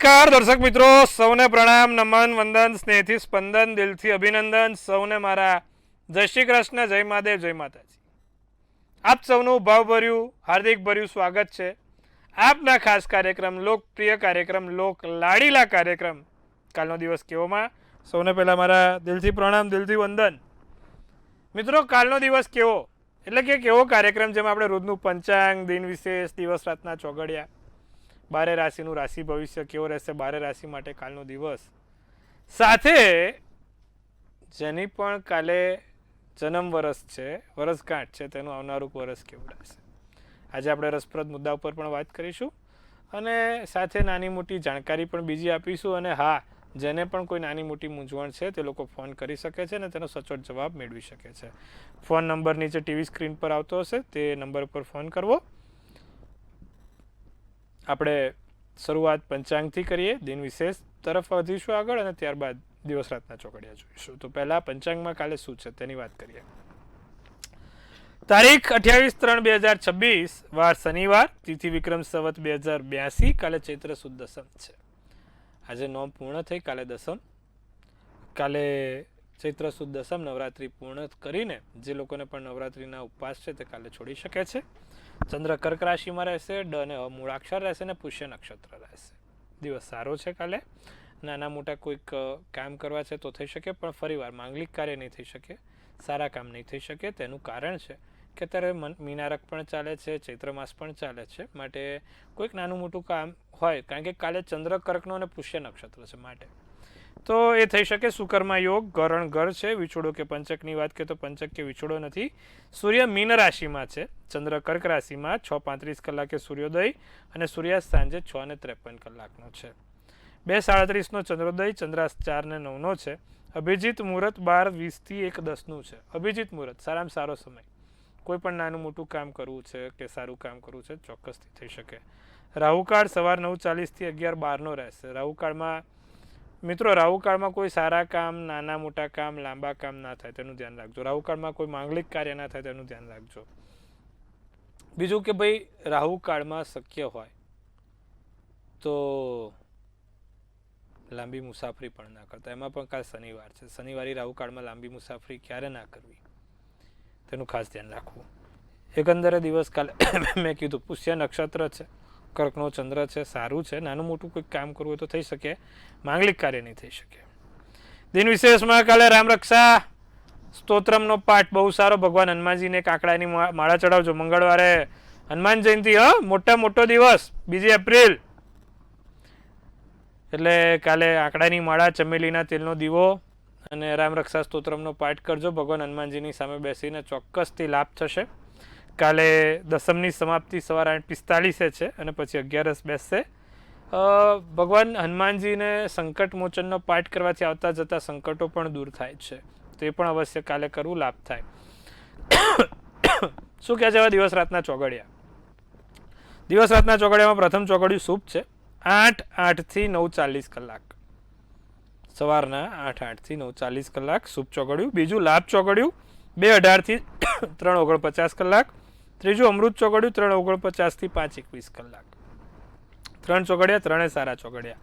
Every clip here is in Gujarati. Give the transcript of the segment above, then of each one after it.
નમસ્કાર દર્શક મિત્રો, સૌને પ્રણામ, નમન, વંદન, સ્નેહથી સ્પંદન, દિલથી અભિનંદન. સૌને મારા જય શ્રી કૃષ્ણ, જય મહાદેવ, જય માતાજી. આપ સૌનું ભાવભર્યું હાર્દિક ભર્યું સ્વાગત છે આપના ખાસ કાર્યક્રમ, લોકપ્રિય કાર્યક્રમ, લોક લાડીલા કાર્યક્રમ કાલનો દિવસ કેવોમાં. સૌને પહેલા મારા દિલથી પ્રણામ, દિલથી વંદન. મિત્રો, કાલનો દિવસ કેવો એટલે કે કેવો કાર્યક્રમ જેમાં આપણે રોજનું પંચાંગ, દિન વિશેષ, દિવસ રાતના ચોઘડિયા, 12 રાશિનું રાશિ ભવિષ્ય કેવો રહેશે 12 રાશિ માટે કાલનો દિવસ, સાથે જેની પણ કાલે જન્મ વર્ષ છે, વર્ષગાંઠ છે, તેનું આવનારું વર્ષ કેવું રહેશે. આજે આપણે રસપ્રદ મુદ્દા ઉપર પણ વાત કરીશું અને સાથે નાની મોટી જાણકારી પણ બીજી આપીશું. અને હા, જેને પણ કોઈ નાની મોટી મૂંઝવણ છે તે લોકો ફોન કરી શકે છે અને તેનો સચોટ જવાબ મેળવી શકે છે. ફોન નંબર નીચે ટીવી સ્ક્રીન પર આવતો હશે, તે નંબર પર ફોન કરવો. આપણે શરૂઆત પંચાંગથી કરીએ, દિન વિશેષ તરફ વધીશું આગળ અને ત્યારબાદ દિવસ રાતના ચોઘડિયા જોઈશું. તો પહેલા પંચાંગમાં કાલે શું છે તેની વાત કરીએ. તારીખ 28/3/2026, વાર શનિવાર, તિથિ વિક્રમ સંવત 2082, કાલે ચૈત્ર સુદ દસમ છે. આજે નોમ પૂર્ણ થઈ, કાલે દસમ. કાલે ચૈત્ર સુદ દસમ નવરાત્રિ પૂર્ણ કરીને જે લોકોને પણ નવરાત્રિના ઉપવાસ છે તે કાલે છોડી શકે છે. ચંદ્ર કર્ક રાશિમાં રહેશે, ડ અને અ મૂળાક્ષર રહેશે અને પુષ્ય નક્ષત્ર રહેશે. દિવસ સારો છે કાલે. નાના મોટા કોઈક કામ કરવા છે તો થઈ શકે, પણ ફરીવાર માંગલિક કાર્ય નહીં થઈ શકે, સારા કામ નહીં થઈ શકે. તેનું કારણ છે કે અત્યારે મીનારક પણ ચાલે છે, ચૈત્ર માસ પણ ચાલે છે, માટે કોઈક નાનું મોટું કામ હોય, કારણ કે કાલે ચંદ્ર કર્કનો અને પુષ્ય નક્ષત્ર છે, માટે તો એ થઈ શકે. સુકર્મા યોગ, ગરણ ઘર છે. વિછોડો કે પંચકની વાત કરીએ તો પંચક કે વિછોડો નથી. સૂર્ય મીન રાશિમાં છે, ચંદ્ર કર્ક રાશિમાં. 6:35 કલાકે સૂર્યોદય અને સૂર્યાસ્ત સાંજે 6:53 કલાકનો છે. 2:37નો ચંદ્રોદય, ચંદ્રાસ્ત 4:09 છે. અભિજીત મુહૂર્ત 12:20 થી 1:10 છે. અભિજીત મુહૂર્ત સારામાં સારો સમય. કોઈ પણ નાનું મોટું કામ કરવું છે કે સારું કામ કરવું છે ચોક્કસથી થઈ શકે. રાહુકાળ સવાર 9:40 થી 11:12 રહેશે. રાહુકાળમાં મિત્રો, રાહુકાળમાં કોઈ સારા કામ, નાના મોટા કામ, લાંબા કામ ના થાય તેનું ધ્યાન રાખજો. રાહુકાળમાં કોઈ માંગલિક કાર્ય ના થાય તેનું ધ્યાન રાખજો. બીજું કે ભાઈ, રાહુકાળમાં શક્ય હોય તો લાંબી મુસાફરી પણ ના કરતા. એમાં પણ કાલ શનિવાર છે. શનિવારે રાહુકાળમાં લાંબી મુસાફરી ક્યારે ના કરવી તેનું ખાસ ધ્યાન રાખવું. એકંદરે દિવસ કાલે મેં કીધું પુષ્ય નક્ષત્ર છે, કર્કનો ચંદ્ર છે, સારું છે. નાનું મોટું કોઈ કામ કરવું હોય તો થઈ શકે, માંગલિક કાર્ય નહીં થઈ શકે. દિન વિશેષમાં કાલે રામરક્ષા સ્તોત્રમનો પાઠ બહુ સારો. ભગવાન હનુમાનજીને કાકડાની માળા ચડાવજો. મંગળવારે હનુમાન જયંતિ, મોટો દિવસ, 2 એપ્રિલ, એટલે કાલે આંકડાની માળા, ચમેલીના તેલનો દીવો અને રામરક્ષા સ્તોત્રમનો પાઠ કરજો. ભગવાન હનુમાનજીની સામે બેસીને ચોક્કસથી લાભ થશે. કાલે દસમની સમાપ્તિ સવાર 8:45 છે અને પછી 11 બેસશે. ભગવાન હનુમાનજીને સંકટ મોચનનો પાઠ કરવાથી આવતા જતા સંકટો પણ દૂર થાય છે, તો એ પણ અવશ્ય કાલે કરવું, લાભ થાય. શું કહે છે હવે દિવસ રાતના ચોઘડિયા? દિવસ રાતના ચોઘડિયામાં પ્રથમ ચોઘડિયું શુભ છે, 8:08 થી 9:40 કલાક. સવારના 8:08 થી 9:40 કલાક શુભ ચોઘડિયું. બીજું લાભ ચોઘડિયું 2:18 થી 3:49 કલાક. ત્રીજું અમૃત ચોઘડિયું 3:49 થી 5:21 કલાક. 3 ચોઘડિયા, 3 સારા ચોઘડિયા.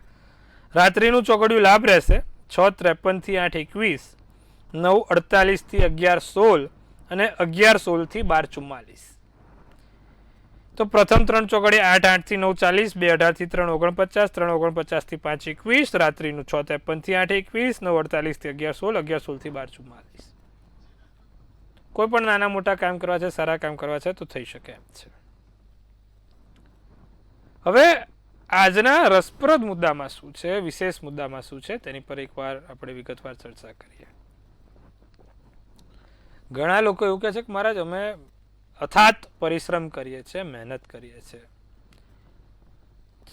રાત્રિનું ચોઘડિયું લાભ રહેશે 6:53 થી 8:21, 9:48 થી 11:16 અને 11:16 થી 12:44. તો પ્રથમ 3 ચોઘડિયા 8:08 થી 9:40, 2:18 થી 3:49, 3:49 થી 5:21. રાત્રિનું 6:53 થી 8:21, 9:48 થી 11:16, 11:16 થી 12:44. કોઈ પણ નાના મોટા કામ કરવા છે, સારા કામ કરવા છે તો થઈ શકે એમ છે. હવે આજના રસપ્રદ મુદ્દામાં શું છે, વિશેષ મુદ્દામાં શું છે, તેની પર એકવાર આપણે વિગતવાર ચર્ચા કરીએ. ઘણા લોકો એવું કહે છે કે મહારાજ, અમે અથાત પરિશ્રમ કરીએ છીએ, મહેનત કરીએ છીએ,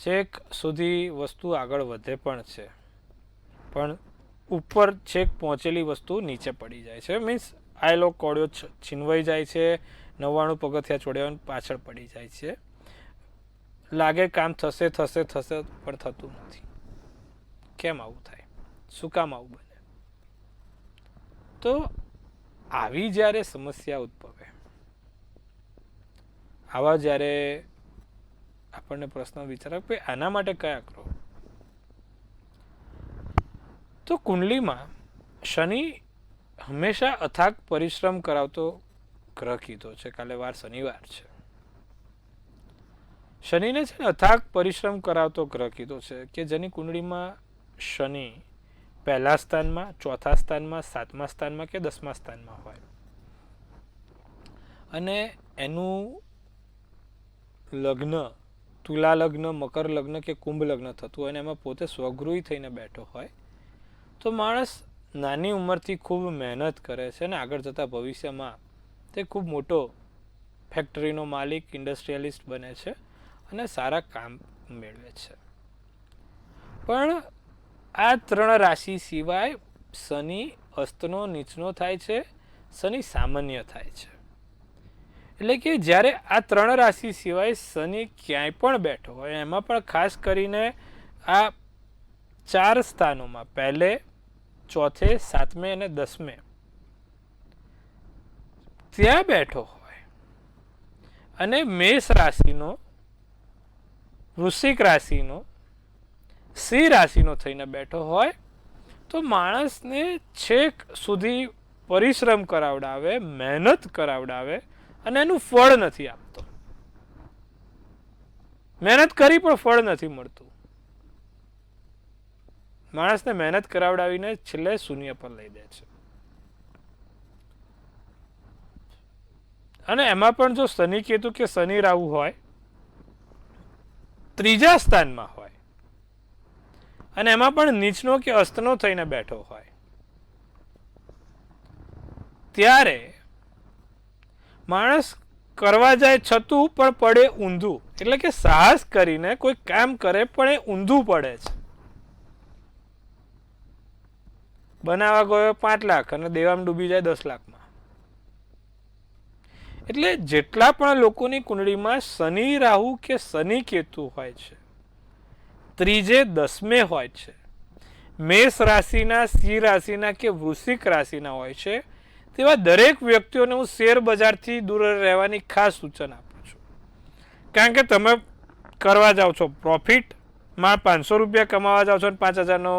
છેક સુધી વસ્તુ આગળ વધે પણ છે, પણ ઉપર છેક પહોંચેલી વસ્તુ નીચે પડી જાય છે. મીન્સ આયલો કોળિયો છીનવાઈ જાય છે, 99 પગથિયા ચોડ્યા પાછળ પડી જાય છે. લાગે કામ થશે પણ થતું નથી. કેમ આવું થાય? શું કામ આવું બને? તો આવી જ્યારે સમસ્યા ઉદ્ભવે, આવા જ્યારે આપણને પ્રશ્ન વિચારે કે આના માટે કયા કરો, તો કુંડલીમાં શનિ હંમેશા અથાગ પરિશ્રમ કરાવતો ગ્રહ કીધો છે. કાલે વાર શનિવાર છે. શનિને છે ને અથાગ પરિશ્રમ કરાવતો ગ્રહ કીધો છે કે જેની કુંડળીમાં શનિ પહેલા સ્થાનમાં, ચોથા સ્થાનમાં, સાતમા સ્થાનમાં કે 10મા સ્થાનમાં હોય અને એનું લગ્ન તુલા લગ્ન, મકર લગ્ન કે કુંભ લગ્ન થતું હોય અને એમાં પોતે સ્વગૃહી થઈને બેઠો હોય તો માણસ નાની ઉંમરથી ખૂબ મહેનત કરે છે અને આગળ જતાં ભવિષ્યમાં તે ખૂબ મોટો ફેક્ટરીનો માલિક, ઇન્ડસ્ટ્રીયલિસ્ટ બને છે અને સારા કામ મેળવે છે. પણ આ 3 રાશિ સિવાય શનિ અસ્તનો નીચનો થાય છે, શનિ સામાન્ય થાય છે. એટલે કે જ્યારે આ 3 રાશિ સિવાય શનિ ક્યાંય પણ બેઠો હોય, એમાં પણ ખાસ કરીને આ 4 સ્થાનોમાં પહેલે, ચોથે, સાતમે અને 10મે ત્યાં બેઠો હોય અને મેષ રાશિનો, વૃશ્ચિક રાશિનો, સિંહ રાશિનો થઈને બેઠો હોય તો માણસને છેક સુધી પરિશ્રમ કરાવડાવે, મહેનત કરાવડાવે અને એનું ફળ નથી આપતો. મહેનત કરી પણ ફળ નથી મળતું. માણસને મહેનત કરાવડાવીને છેલ્લે શૂન્ય પર લઈ દે છે. અને એમાં પણ જો શનિ કેતુ કે શનિ રાહુ હોય, ત્રીજા સ્થાનમાં હોય અને એમાં પણ નીચનો કે અસ્તનો થઈને બેઠો હોય ત્યારે માણસ કરવા જાય છતું પણ પડે ઊંધું. એટલે કે સાહસ કરીને કોઈ કામ કરે પણ એ ઊંધું પડે છે. બનાવવા ગયો 5 લાખ અને દેવામાં ડૂબી જાય 10 લાખમાં. એટલે જેટલા પણ લોકોની કુંડળીમાં શનિ રાહુ કે શનિ કેતુ હોય છે, ત્રીજે 10મે હોય છે, મેષ રાશિના, સિંહ રાશિના કે વૃશ્ચિક રાશિના હોય છે, તેવા દરેક વ્યક્તિઓને હું શેર બજારથી દૂર રહેવાની ખાસ સૂચન આપું છું. કારણ કે તમે કરવા જાઓ છો પ્રોફિટમાં 500 રૂપિયા કમાવા જાઓ છો અને 5000નો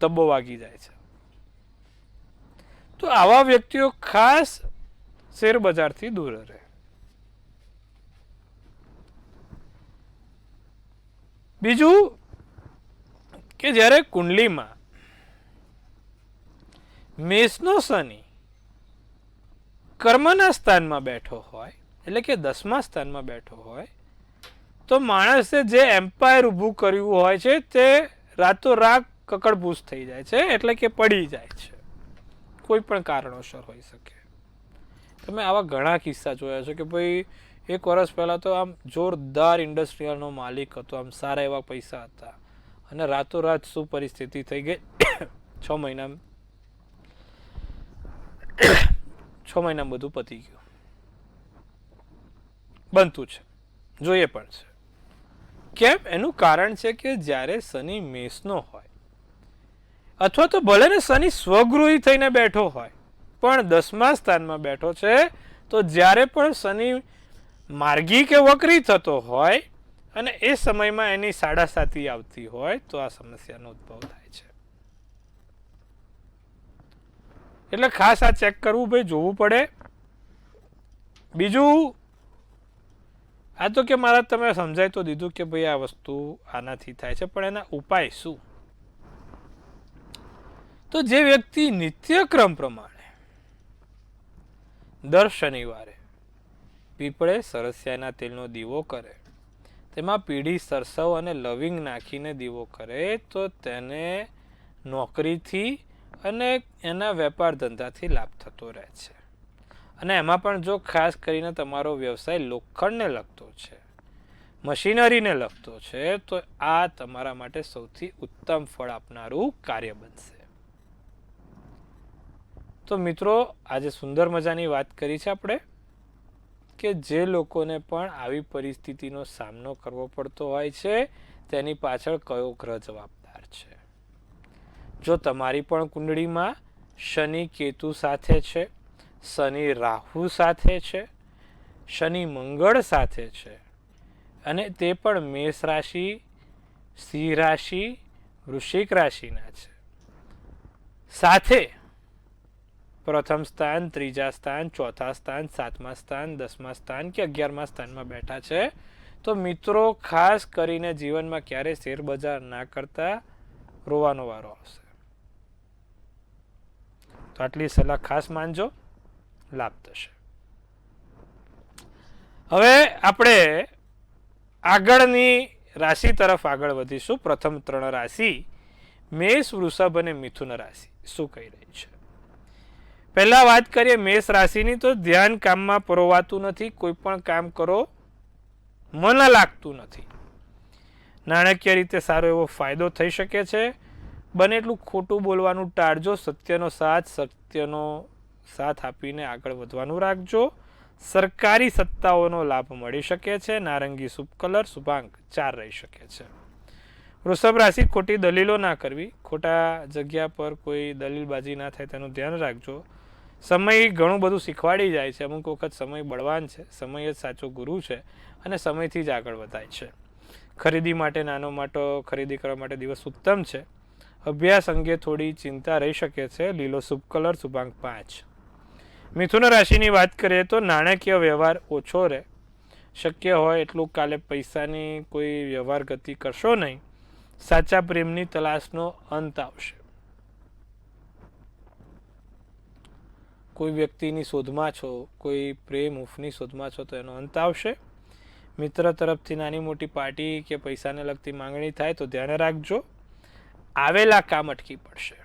ધબ્બો વાગી જાય છે. તો આવા વ્યક્તિઓ ખાસ શેર બજારથી દૂર રહે. બીજું કે જ્યારે કુંડલીમાં મેષનો શનિ કર્મના સ્થાનમાં બેઠો હોય, એટલે કે 10મા સ્થાનમાં બેઠો હોય તો માણસે જે એમ્પાયર ઊભું કર્યું હોય છે તે રાતોરાત કકડભૂસ થઈ જાય છે. એટલે કે પડી જાય છે. કોઈ પણ કારણોસર હોઈ શકે. તમે આવા ઘણા કિસ્સા જોયા છે કે ભાઈ 1 વર્ષ પહેલા તો આમ જોરદાર ઇન્ડસ્ટ્રીયલનો માલિક હતો, આમ સારા એવા પૈસા હતા અને રાતોરાત શું પરિસ્થિતિ થઈ ગઈ 6 મહિનામાં બધું પતી ગયું. બનતું છે, જોઈએ પણ છે. કેમ? એનું કારણ છે કે જ્યારે શનિ મેષનો હોય અથવા તો ભલે ને શનિ સ્વગૃહી થઈને બેઠો હોય પણ 10મા સ્થાનમાં બેઠો છે તો જ્યારે પણ શનિ માર્ગી કે વક્રી થતો હોય અને એ સમયમાં એની સાડાસાતી આવતી હોય તો આ સમસ્યાનો ઉદ્ભવ થાય છે. એટલે ખાસ આ ચેક કરવું, ભાઈ જોવું પડે. બીજું આ તો કે મારા તમે સમજાય તો દીધું કે ભાઈ આ વસ્તુ આનાથી થાય છે, પણ એના ઉપાય શું? તો જે વ્યક્તિ નિત્યક્રમ પ્રમાણે દર શનિવારે પીપળે સરસિયાના તેલનો દીવો કરે, તેમાં પીળી સરસવ અને લવિંગ નાખીને દીવો કરે તો તેને નોકરીથી અને એના વેપાર ધંધાથી લાભ થતો રહે છે. અને એમાં પણ જો ખાસ કરીને તમારો વ્યવસાય લોખંડને લગતો છે, મશીનરીને લગતો છે તો આ તમારા માટે સૌથી ઉત્તમ ફળ આપનારું કાર્ય બનશે. તો મિત્રો, આજે સુંદર મજાની વાત કરી છે આપણે કે જે લોકોને પણ આવી પરિસ્થિતિનો સામનો કરવો પડતો હોય છે તેની પાછળ કયો ગ્રહ જવાબદાર છે. જો તમારી પણ કુંડળીમાં શનિ કેતુ સાથે છે, શનિ રાહુ સાથે છે, શનિ મંગળ સાથે છે અને તે પણ મેષ રાશિ, સિંહ રાશિ, વૃશ્ચિક રાશિના છે સાથે પ્રથમ સ્થાન, ત્રીજા સ્થાન, ચોથા સ્થાન, સાતમા સ્થાન, 10મા સ્થાન કે 11મા સ્થાનમાં બેઠા છે. તો મિત્રો ખાસ કરીને જીવનમાં ક્યારે શેર બજાર ના કરતા, રોવાનો વારો આવશે. તો આટલી સલાહ ખાસ માનજો, લાભ થશે. હવે આપણે આગળની રાશિ તરફ આગળ વધીશું. પ્રથમ 3 રાશિ મેષ, વૃષભ અને મિથુન રાશિ શું કહી રહી છે. પહેલા વાત કરીએ મેષ રાશિની. તો ધ્યાન કામમાં પરોવાતું નથી, કોઈ પણ કામ કરો મન લાગતું નથી. નાણાકીય રીતે સારો એવો ફાયદો થઈ શકે છે. બને એટલું ખોટું બોલવાનું ટાળજો. સત્યનો સાથ આપીને આગળ વધવાનું રાખજો. સરકારી સત્તાઓનો લાભ મળી શકે છે. નારંગી શુભ કલર, શુભાંક 4 રહી શકે છે. વૃષભ રાશિ ખોટી દલીલો ના કરવી, ખોટા જગ્યા પર કોઈ દલીલબાજી ના થાય તેનું ધ્યાન રાખજો. સમય ઘણું બધું શીખવાડી જાય છે. અમુક વખત સમય બળવાન છે, સમય જ સાચો ગુરુ છે અને સમયથી જ આગળ વધાય છે. ખરીદી માટે, નાનો મોટો ખરીદી કરવા માટે દિવસ ઉત્તમ છે. અભ્યાસ અંગે થોડી ચિંતા રહી શકે છે. લીલો શુભ કલર, શુભાંક 5. મિથુન રાશિની વાત કરીએ તો નાણાકીય વ્યવહાર ઓછો રહે. શક્ય હોય એટલું કાલે પૈસાની કોઈ વ્યવહાર ગતિ કરશો નહીં. સાચા પ્રેમની તલાશનો અંત આવશે. કોઈ વ્યક્તિની શોધમાં છો, કોઈ પ્રેમ ઉફની શોધમાં છો તો એનો અંત આવશે. મિત્ર તરફથી નાની મોટી પાર્ટી કે પૈસાને લગતી માંગણી થાય તો ધ્યાન રાખજો. આવેલા કામ અટકી પડશે.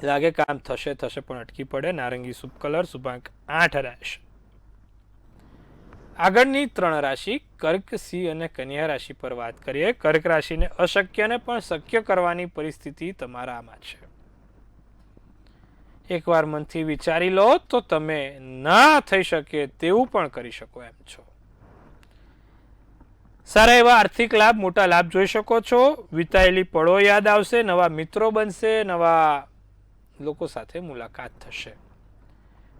લાગે કામ થશે પણ અટકી પડે. નારંગી શુભ કલર, શુભાંક 8 રહેશે. આગળની 3 રાશિ કર્ક, સિંહ અને કન્યા રાશિ પર વાત કરીએ. કર્ક રાશિને અશક્યને પણ શક્ય કરવાની પરિસ્થિતિ તમારામાં છે. એકવાર મનથી વિચારી લો તો તમે ના થઈ શકે તેવું પણ કરી શકો એમ છો. સારા એવા આર્થિક લાભ, મોટા લાભ જોઈ શકો છો. વિતાયેલી પળો યાદ આવશે. નવા મિત્રો બનશે. નવા લોકો સાથે મુલાકાત થશે.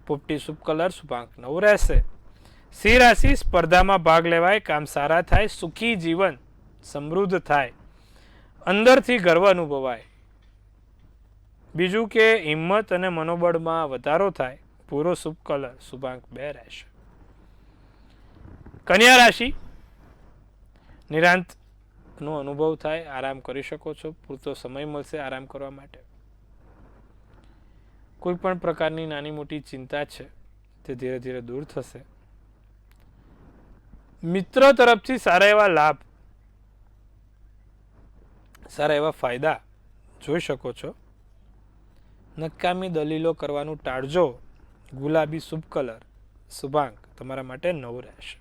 પોપટી શુભ કલર, શુભાંક 9 રહેશે. સિંહ રાશિ સ્પર્ધામાં ભાગ લેવાય, કામ સારા થાય, સુખી જીવન સમૃદ્ધ થાય, અંદરથી ગર્વ અનુભવાય. બીજું કે હિંમત અને મનોબળમાં વધારો થાય. પૂરો શુભ કલર, શુભાંક 2 રહેશે. કન્યા રાશિ નિરાંતનો અનુભવ થાય, આરામ કરી શકો છો. પૂરતો સમય મળશે આરામ કરવા માટે. કોઈ પણ પ્રકારની નાની મોટી ચિંતા છે તે ધીરે ધીરે દૂર થશે. મિત્રો તરફથી સારા એવા લાભ, સારા એવા ફાયદા જોઈ શકો છો. નકામી દલીલો કરવાનું ટાળજો. ગુલાબી શુભ કલર, શુભાંક તમારા માટે 9 રહેશે.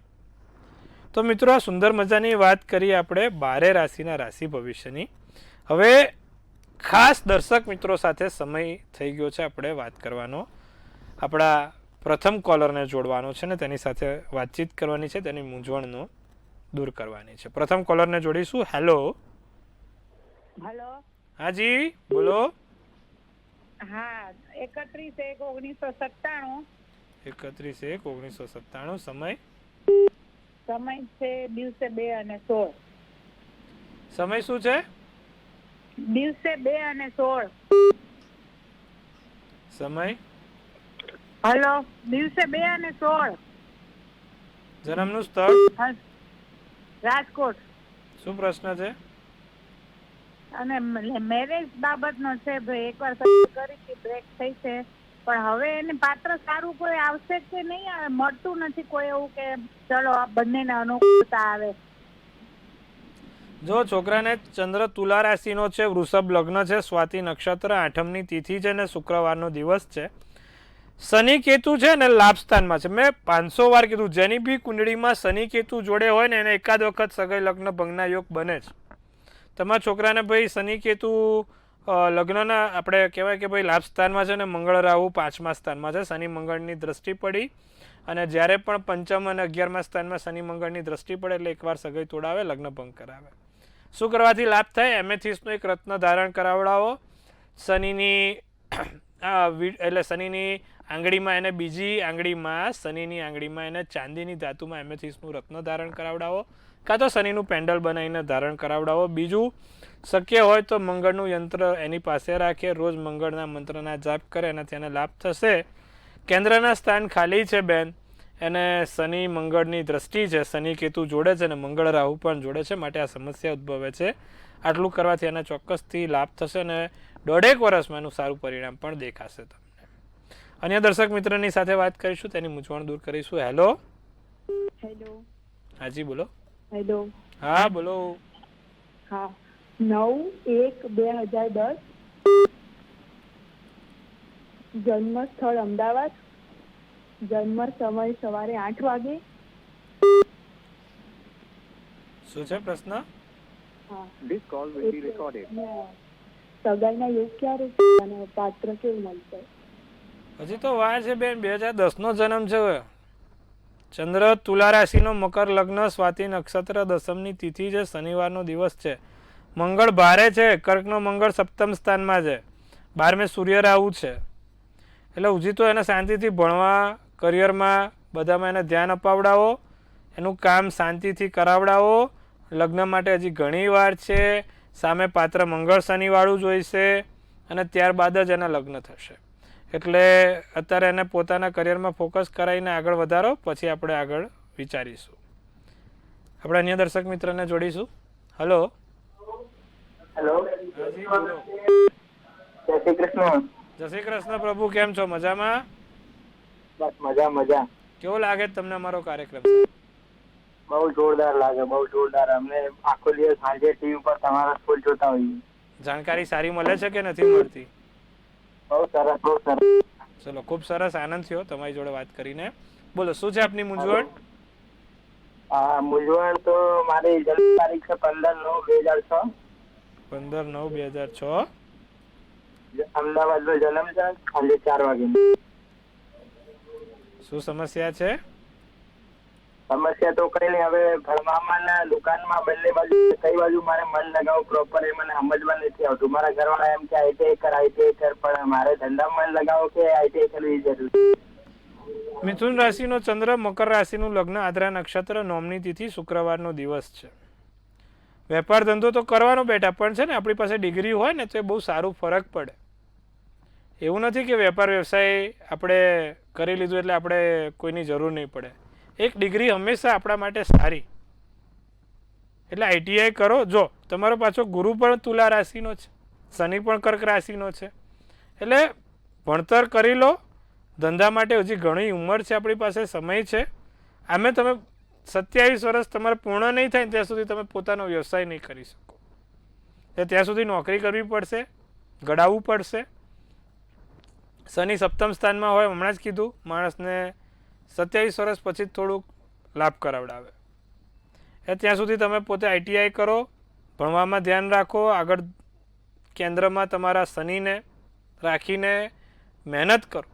તો મિત્રો, આ સુંદર મજાની વાત કરી આપણે 12 રાશિના રાશિ ભવિષ્યની. હવે ખાસ દર્શક મિત્રો સાથે સમય થઈ ગયો છે આપણે વાત કરવાનો. આપણા પ્રથમ કોલરને જોડવાનો છે ને તેની સાથે વાતચીત કરવાની છે, તેની મૂંઝવણનો દૂર કરવાની છે. પ્રથમ કોલરને જોડીશું. હેલો. હેલો. હાજી બોલો. હા, 31/1/1997. 31/1/1997. સમય છે દિવસે 2 અને 16. સમય શું છે? દિવસે 2 અને 16. સમય? હેલો, દિવસે 2 અને 16. જન્મનું સ્થળ? રાજકોટ. શું પ્રશ્ન છે? અને મેરેજ બાબતનો છે ભાઈ. એકવાર કરી હતી, બ્રેક થઈ છે, પણ હવે એને પાત્ર સારું કોઈ આવશે કે નહીં આવે, મળતું નથી કોઈ એવું કે ચલો આ બંનેને અનુકૂળતા આવે. જો છોકરાને ચંદ્ર તુલા રાશિનો છે, વૃષભ લગ્ન છે, સ્વાતિ નક્ષત્ર, 8મની તિથિ છે ને શુક્રવારનો દિવસ છે. શનિ કેતુ છે ને લાભ સ્થાનમાં છે. મેં 500 વાર કીધું, જેની બી કુંડળીમાં શનિ કેતુ જોડે હોય ને એને એકાદ વખત સગાઈ લગ્ન ભંગના યોગ બને જ. તમારા છોકરાને ભાઈ શનિ કેતુ લગ્નના આપણે કહેવાય કે ભાઈ લાભ સ્થાનમાં છે ને મંગળ રાહુ 5મા સ્થાનમાં છે. શનિ મંગળની દ્રષ્ટિ પડી અને જ્યારે પણ 5મ અને 11મા સ્થાનમાં શનિ મંગળની દ્રષ્ટિ પડે એટલે એકવાર સગાઈ તોડાવે, લગ્ન ભંગ કરાવે. શું કરવાથી લાભ થાય? એમેથિસ્ટનો એક રત્ન ધારણ કરાવડાવો. શનિની એટલે શનિની આંગળીમાં એને, બીજી આંગળીમાં શનિની આંગળીમાં એને ચાંદીની ધાતુમાં એમેથિસ્ટનું રત્ન ધારણ કરાવડાવો. કાં તો શનિનું પેન્ડલ બનાવીને ધારણ કરાવડાવો. બીજું શક્ય હોય તો મંગળનું યંત્ર એની પાસે રાખે, રોજ મંગળના મંત્રના જાપ કરે, એનાથી એને લાભ થશે. કેન્દ્રના સ્થાન ખાલી છે બેન, એને શનિ મંગળની દ્રષ્ટિ છે, શનિ કેતુ જોડે છે અને મંગળ રાહુ પણ જોડે છે, માટે આ સમસ્યા ઉદ્ભવે છે. આટલું કરવાથી એને ચોક્કસથી લાભ થશે અને 1.5 વર્ષમાં એનું સારું પરિણામ પણ દેખાશે તમને. અન્ય દર્શક મિત્રની સાથે વાત કરીશું, તેની મૂંઝવણ દૂર કરીશું. હેલો. હાજી બોલો. હેલો. હા બોલો. હા, 9/1/2010, જન્મ સ્થળ અમદાવાદ, જન્મ સમય સવારે 8 વાગે. શું છે પ્રશ્ન? હા, This call will be recorded. સગાઈના યોગ ક્યારે છે અને પાત્ર કેવું મળશે? હજી તો વાર છે બેન, 2010 નો જન્મ છે. ચંદ્ર તુલા રાશિનો, મકર લગ્ન, સ્વાતિ નક્ષત્ર, દસમની તિથિ છે, શનિવારનો દિવસ છે. મંગળ ભારે છે, કર્કનો મંગળ સપ્તમ સ્થાનમાં છે, 12મે સૂર્ય રાહુ છે. એટલે હજી તો એને શાંતિથી ભણવા, કરિયરમાં બધામાં એને ધ્યાન અપાવડાવો, એનું કામ શાંતિથી કરાવડાવો. લગ્ન માટે હજી ઘણી વાર છે. સામે પાત્ર મંગળ શનિવાળું જોઈશે અને ત્યારબાદ જ એના લગ્ન થશે. એટલે અત્યારે એને પોતાના કરિયરમાં ફોકસ કરાવીને આગળ વધારો, પછી આપણે આગળ વિચારીશું. આપણે અન્ય દર્શક મિત્રને જોડીશું. હલો. હેલો. હાજી બોલો. જય શ્રી કૃષ્ણ. જય શ્રી કૃષ્ણ પ્રભુ, કેમ છો? મજામાં? બસ મજા. કેવો લાગે તમને અમારો કાર્યક્રમ? બહુ જોરદાર લાગે, બહુ જોરદાર. અમને આખો દિવસ સાંજે ટીવી પર તમારા સ્કૂલ જોતા હોઈએ. જાણકારી સારી મળે છે કે નથી મળતી? બહુ સરસ, બહુ સરસ. ચલો, ખૂબ સરસ, આનંદ થયો તમારી જોડે વાત કરીને. બોલો, શું છે આપની મૂંઝવણ? હા, મૂંઝવણ તો મારી જન્મ તારીખ છે 15/9/2006. 15/9/2006. અમદાવાદનો જન્મ છે, સાંજે 4 વાગે. શું સમસ્યા છે? સમસ્યા તો કઈ નહીં, હવે ભણવામાં ને દુકાનમાં બંને બાજુ કઈ બાજુ મારે મન લગાવવું પ્રોપર એ મને સમજમાં નથી આવતું. મારા ઘરવાળા એમ કે આઈટીઆઈ કર, પણ મારે ધંધામાં મન લગાવો કે આઈટીઆઈ કરવી જરૂરી? મિથુન રાશિનો ચંદ્ર, મકર રાશિનું લગ્ન, આદ્રા નક્ષત્ર, નોમની તિથિ, શુક્રવારનો દિવસ છે. વેપાર ધંધો તો કરવાનો બેટા, પણ છે ને આપણી પાસે ડિગ્રી હોય ને તો એ બહુ સારું ફરક પડે. એવું નથી કે વેપાર વ્યવસાય આપણે કરી લીધું એટલે આપણે કોઈની જરૂર નહીં પડે. એક ડિગ્રી હંમેશા આપણા માટે સારી. એટલે આઈટીઆઈ કરો. જો તમારો પાછો ગુરુ પણ તુલા રાશિનો છે, શનિ પણ કર્ક રાશિનો છે, એટલે ભણતર કરી લો. ધંધા માટે હજી ઘણી ઉંમર છે, આપણી પાસે સમય છે. આમે તમે 27 વર્ષ તમારે પૂર્ણ નહીં થાય ત્યાં સુધી તમે પોતાનો વ્યવસાય નહીં કરી શકો. એટલે ત્યાં સુધી નોકરી કરવી પડશે, ઘડાવવું પડશે. શનિ સપ્તમ સ્થાનમાં હોય, હમણાં જ કીધું, માણસને 27 વર્ષ પછી થોડુંક લાભ કરાવડાવે. એટલે ત્યાં સુધી તમે પોતે આઈટીઆઈ કરો, ભણવામાં ધ્યાન રાખો, આગળ કેન્દ્રમાં તમારા શનિને રાખીને મહેનત કરો.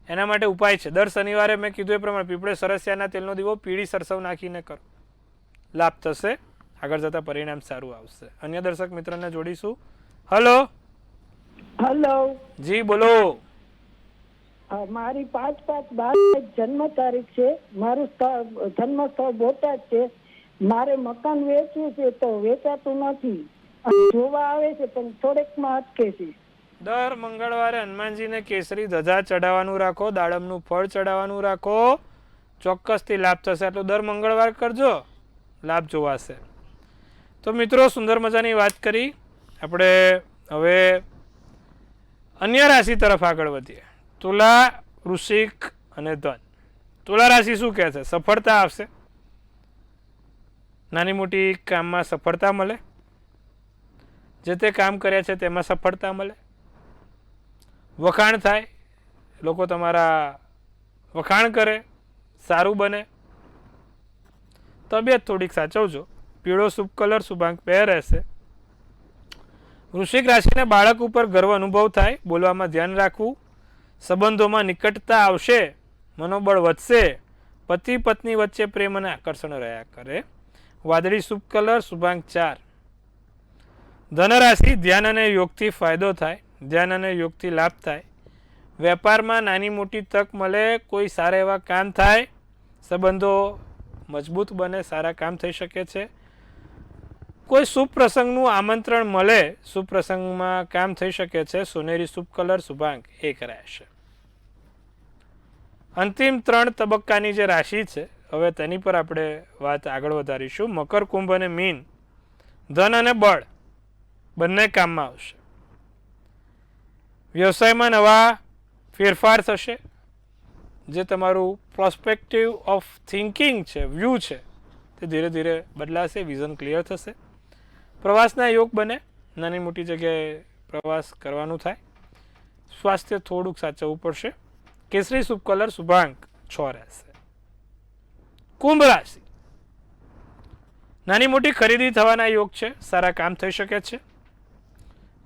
એના માટે ઉપાય છે, દર શનિવારે મેં કીધું એ પ્રમાણે પીપળે સરસિયાના તેલનો દીવો પીળી સરસવ નાખીને કરો, લાભ થશે, આગળ જતાં પરિણામ સારું આવશે. અન્ય દર્શક મિત્રને જોડીશું. હલો. હેલો. જી બોલો. મારી 5/5/12 જન્મ તારીખ છે. મારું જન્મ સ્થળ બોટાદ છે. મારે મકાન વેચવું છે તો વેચાતું નથી, જોવા આવે છે પણ થોડેકમાં અટકે છે. દર મંગળવારે હનુમાનજીને કેસરી ધજા ચડાવવાનું રાખો, દાડમનું ફળ ચડાવવાનું રાખો, ચોક્કસથી લાભ થશે. આટલું દર મંગળવાર કરજો, લાભ જોવાશે. તો મિત્રો, સુંદર મજાની વાત કરી. આપણે હવે અન્ય રાશિ તરફ આગળ વધીએ. તુલા, વૃશ્ચિક અને ધન. તુલા રાશિ શું કહે છે? સફળતા આવશે, નાની મોટી કામમાં સફળતા મળે, જે તે કામ કર્યા છે તેમાં સફળતા મળે, વખાણ થાય, લોકો તમારા વખાણ કરે, સારું બને. તબિયત થોડીક સાચવજો. પીળો શુભ કલર, શુભાંક 2 રહેશે. વૃશ્ચિક રાશિને બાળક ઉપર ગર્વ અનુભવ થાય, બોલવામાં ધ્યાન રાખવું, સંબંધોમાં નિકટતા આવશે, મનોબળ વધશે, પતિ પત્ની વચ્ચે પ્રેમ અને આકર્ષણ રહ્યા કરે. વાદળી શુભ કલર, શુભાંક 4. ધનરાશિ ધ્યાન અને યોગથી ફાયદો થાય, ધ્યાન અને યોગથી લાભ થાય, વેપારમાં નાની મોટી તક મળે, કોઈ સારા એવા કામ થાય, સંબંધો મજબૂત બને, સારા કામ થઈ શકે છે. કોઈ શુભ પ્રસંગનું આમંત્રણ મળે, શુભ પ્રસંગમાં કામ થઈ શકે છે. સોનેરી શુભ કલર શુભાંક 1 રહેશે. અંતિમ 3 તબક્કાની જે રાશિ છે હવે તેની પર આપણે વાત આગળ વધારીશું. મકર, કુંભ અને મીન, ધન અને બળ બંને કામમાં આવશે. વ્યવસાયમાં નવા ફેરફાર થશે. જે તમારું પ્રોસ્પેક્ટિવ ઓફ થિંકિંગ છે, વ્યૂ છે, તે ધીરે ધીરે બદલાશે, વિઝન ક્લિયર થશે. પ્રવાસના યોગ બને, નાની મોટી જગ્યાએ પ્રવાસ કરવાનું થાય. સ્વાસ્થ્ય થોડુંક સાચવવું પડશે. કેસરી શુભ કલર શુભાંક 6 રહેશે. કુંભ રાશિ, નાની મોટી ખરીદી થવાના યોગ છે, સારા કામ થઈ શકે છે.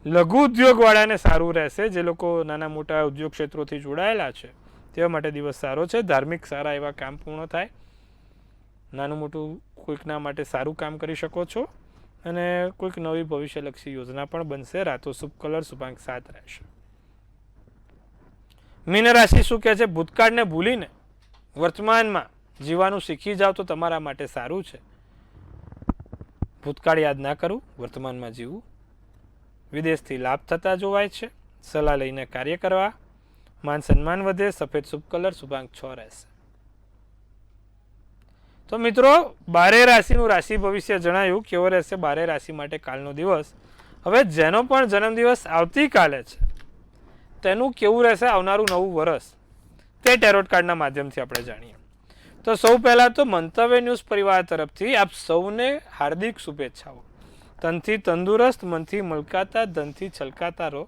લઘુ ઉદ્યોગવાળાને સારું રહેશે. જે લોકો નાના મોટા ઉદ્યોગ ક્ષેત્રોથી જોડાયેલા છે તેવા માટે દિવસ સારો છે. ધાર્મિક સારા એવા કામ પૂર્ણ થાય. નાનું મોટું કોઈકના માટે સારું કામ કરી શકો છો અને કોઈક નવી ભવિષ્યલક્ષી યોજના પણ બનશે. રાતો શુભ કલર શુભાંક 7 રહેશે. મીન રાશિ શું કહે છે? ભૂતકાળને ભૂલીને વર્તમાનમાં જીવવાનું શીખી જાવ તો તમારા માટે સારું છે. ભૂતકાળ યાદ ના કરવું, વર્તમાનમાં જીવવું. વિદેશથી લાભ થતા જોવાય છે. સલાહ લઈને કાર્ય કરવા. માન સન્માન વધે. સફેદ શુભ કલર શુભાંક 6 રહેશે. તો મિત્રો, 12 રાશિનું રાશિ ભવિષ્ય જણાયું. કેવો રહેશે 12 રાશિ માટે કાલનો દિવસ? હવે જેનો પણ જન્મદિવસ આવતીકાલે છે તેનું કેવું રહેશે આવનારું નવું વર્ષ, તે ટેરોટ કાર્ડના માધ્યમથી આપણે જાણીએ. તો સૌ પહેલાં તો મંતવ્ય ન્યૂઝ પરિવાર તરફથી આપ સૌને હાર્દિક શુભેચ્છાઓ. તનથી તંદુરસ્ત, મનથી મલકાતા, ધનથી છલકાતા રહો.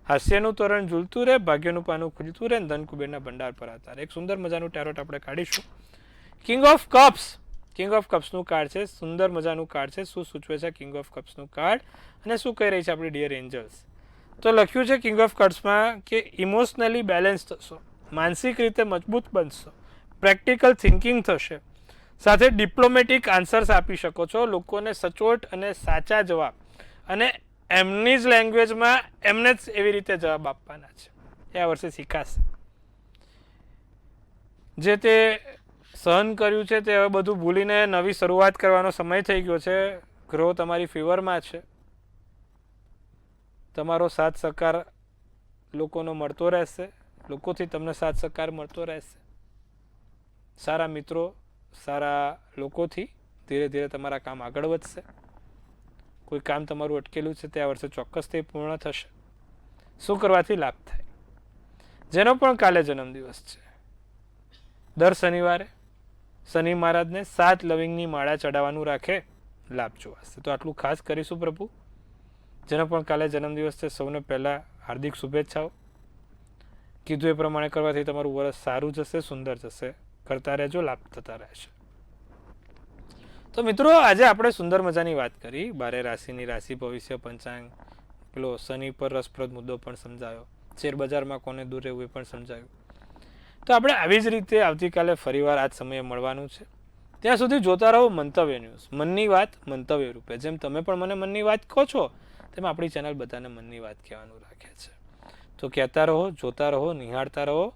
હાસ્યનું તોરણ ઝૂલતું રહે, ભાગ્યનું પાનું ખુલતું રહે, ધન કુબેરના ભંડાર પર આવતા રહે. એક સુંદર મજાનું ટેરોટ આપણે કાઢીશું. King of cups, king of કપ્સનું કાર્ડ છે. સુંદર મજાનું કાર્ડ છે. શું સૂચવે છે કિંગ ઓફ કપ્સનું કાર્ડ અને શું કહી રહી છે આપણી ડિયર એન્જલ્સ? તો લખ્યું છે કિંગ ઓફ કપ્સમાં કે ઇમોશનલી બેલેન્સ થશો, માનસિક રીતે મજબૂત બનશો, પ્રેક્ટિકલ થિંકિંગ થશે, સાથે ડિપ્લોમેટિક આન્સર્સ આપી શકો છો. લોકોને સચોટ અને સાચા જવાબ અને એમની જ લેંગ્વેજમાં એમને જ એવી રીતે જવાબ આપવાના છે. એ આ વર્ષે શીખાશે. જે તે સહન કર્યું છે તે હવે બધું ભૂલીને નવી શરૂઆત કરવાનો સમય થઈ ગયો છે. ગ્રહો તમારી ફેવરમાં છે. તમારો સાથ સહકાર લોકોનો મળતો રહેશે. લોકોથી તમને સાથ સહકાર મળતો રહેશે. સારા મિત્રો, સારા લોકોથી ધીરે ધીરે તમારા કામ આગળ વધશે. કોઈ કામ તમારું અટકેલું છે તે આ વર્ષે ચોક્કસથી પૂર્ણ થશે. શું કરવાથી લાભ થાય? જેનો પણ કાલે જન્મદિવસ છે, દર શનિવારે શનિ મહારાજને 7 લવિંગની માળા ચડાવવાનું રાખે, લાભ જોવાશે. તો આટલું ખાસ કરીશું પ્રભુ. જેનો પણ કાલે જન્મદિવસ છે સૌને પહેલાં હાર્દિક શુભેચ્છાઓ. કીધું એ પ્રમાણે કરવાથી તમારું વર્ષ સારું જશે, સુંદર જશે. કરતા રહેજો, લાભ થતા રહેશે. તો મિત્રો, આજે આપણે સુંદર મજાની વાત કરી. 12 રાશિની રાશિ ભવિષ્ય પંચાંગ, પેલો શનિ પર રસપ્રદ મુદ્દો પણ સમજાયો, શેર બજારમાં કોને દૂર રહેવું એ પણ સમજાયું. તો આપણે આવી જ રીતે આવતીકાલે ફરીવાર આ જ સમયે મળવાનું છે. ત્યાં સુધી જોતા રહો મંતવ્ય ન્યૂઝ. મનની વાત મંતવ્ય રૂપે. જેમ તમે પણ મને મનની વાત કહો છો તેમ આપણી ચેનલ બધાને મનની વાત કહેવાનું રાખે છે. તો કહેતા રહો, જોતા રહો, નિહાળતા રહો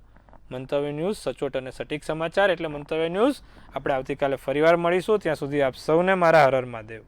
મંતવ્ય ન્યૂઝ, સચોટ અને સટીક સમાચાર એટલે મંતવ્ય ન્યૂઝ. આપણે આવતીકાલે ફરીવાર મળીશું. ત્યાં સુધી આપ સૌને મારા હર હર મહાદેવ.